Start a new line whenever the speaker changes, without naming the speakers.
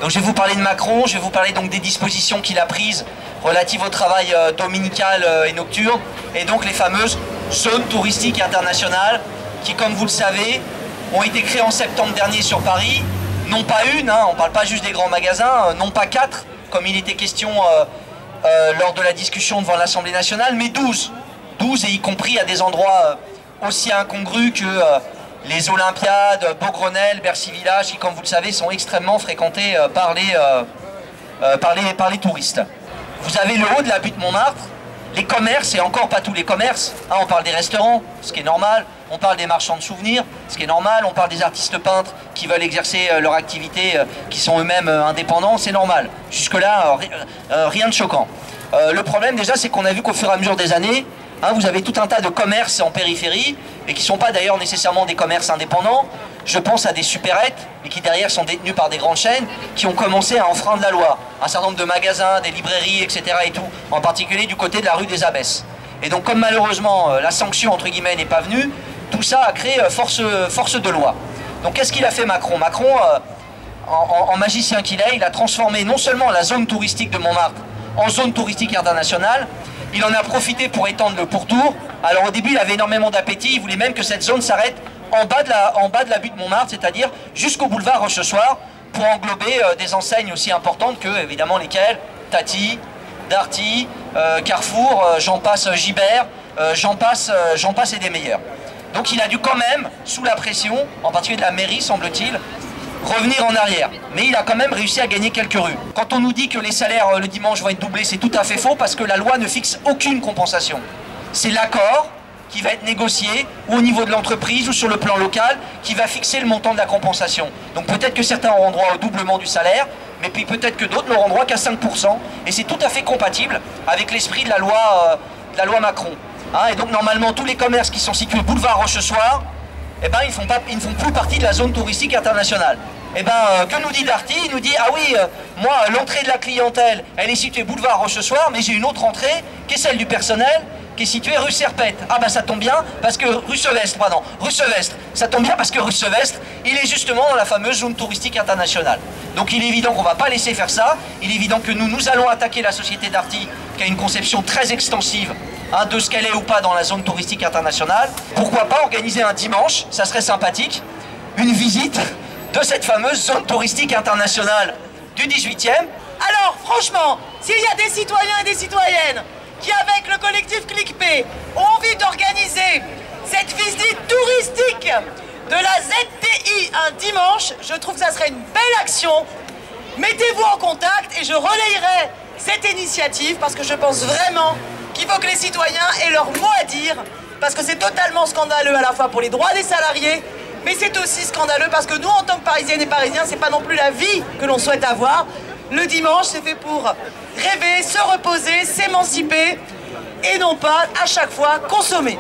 Donc je vais vous parler de Macron, je vais vous parler donc des dispositions qu'il a prises relatives au travail dominical et nocturne, et donc les fameuses zones touristiques internationales qui, comme vous le savez, ont été créées en septembre dernier sur Paris. Non pas une, hein, on ne parle pas juste des grands magasins, non pas 4, comme il était question lors de la discussion devant l'Assemblée nationale, mais 12. 12, et y compris à des endroits aussi incongrus que les Olympiades, Beaugrenelle, Bercy Village, qui, comme vous le savez, sont extrêmement fréquentés par les touristes. Vous avez le haut de la butte Montmartre, les commerces, et encore pas tous les commerces, hein, on parle des restaurants, ce qui est normal, on parle des marchands de souvenirs, ce qui est normal, on parle des artistes peintres qui veulent exercer leur activité, qui sont eux-mêmes indépendants, c'est normal. Jusque-là, rien de choquant. Le problème déjà, c'est qu'on a vu qu'au fur et à mesure des années, hein, vous avez tout un tas de commerces en périphérie, et qui ne sont pas d'ailleurs nécessairement des commerces indépendants. Je pense à des supérettes, mais qui derrière sont détenus par des grandes chaînes, qui ont commencé à enfreindre la loi. Un certain nombre de magasins, des librairies, etc. et tout, en particulier du côté de la rue des Abbesses. Et donc comme malheureusement la sanction entre guillemets n'est pas venue, tout ça a créé force de loi. Donc qu'est-ce qu'il a fait Macron? Macron, en magicien qu'il est, il a transformé non seulement la zone touristique de Montmartre en zone touristique internationale, il en a profité pour étendre le pourtour. Alors au début il avait énormément d'appétit, il voulait même que cette zone s'arrête en bas de la butte Montmartre, c'est-à-dire jusqu'au boulevard Rochechouart, pour englober des enseignes aussi importantes que, évidemment, lesquelles Tati, Darty, Carrefour, j'en passe Gibert, j'en passe et des meilleurs. Donc il a dû quand même, sous la pression, en particulier de la mairie, semble-t-il, revenir en arrière. Mais il a quand même réussi à gagner quelques rues. Quand on nous dit que les salaires le dimanche vont être doublés, c'est tout à fait faux, parce que la loi ne fixe aucune compensation. C'est l'accord qui va être négocié, ou au niveau de l'entreprise, ou sur le plan local, qui va fixer le montant de la compensation. Donc peut-être que certains auront droit au doublement du salaire, mais puis peut-être que d'autres n'auront droit qu'à 5%, et c'est tout à fait compatible avec l'esprit de la loi Macron. Hein, et donc normalement, tous les commerces qui sont situés boulevard Rochechouart, eh ben, ils ne font plus partie de la zone touristique internationale. Eh ben, que nous dit Darty? Il nous dit, ah oui, moi, l'entrée de la clientèle, elle est située boulevard Rochechouart, mais j'ai une autre entrée, qui est celle du personnel, qui est située rue Serpette. Ah bah ça tombe bien, parce que rue Sevestre, pardon, rue Sevestre, ça tombe bien parce que rue Sevestre, il est justement dans la fameuse zone touristique internationale. Donc il est évident qu'on ne va pas laisser faire ça, il est évident que nous allons attaquer la société Darty, qui a une conception très extensive, hein, de ce qu'elle est ou pas dans la zone touristique internationale. Pourquoi pas organiser un dimanche, ça serait sympathique, une visite de cette fameuse zone touristique internationale du 18e.
Alors franchement, s'il y a des citoyens et des citoyennes qui, avec le collectif ClickP, ont envie d'organiser cette visite touristique de la ZTI un dimanche, je trouve que ça serait une belle action. Mettez-vous en contact et je relayerai cette initiative parce que je pense vraiment qu'il faut que les citoyens aient leur mot à dire, parce que c'est totalement scandaleux à la fois pour les droits des salariés, mais c'est aussi scandaleux parce que nous, en tant que Parisiennes et Parisiens, c'est pas non plus la vie que l'on souhaite avoir. Le dimanche, c'est fait pour rêver, se reposer, s'émanciper et non pas à chaque fois consommer.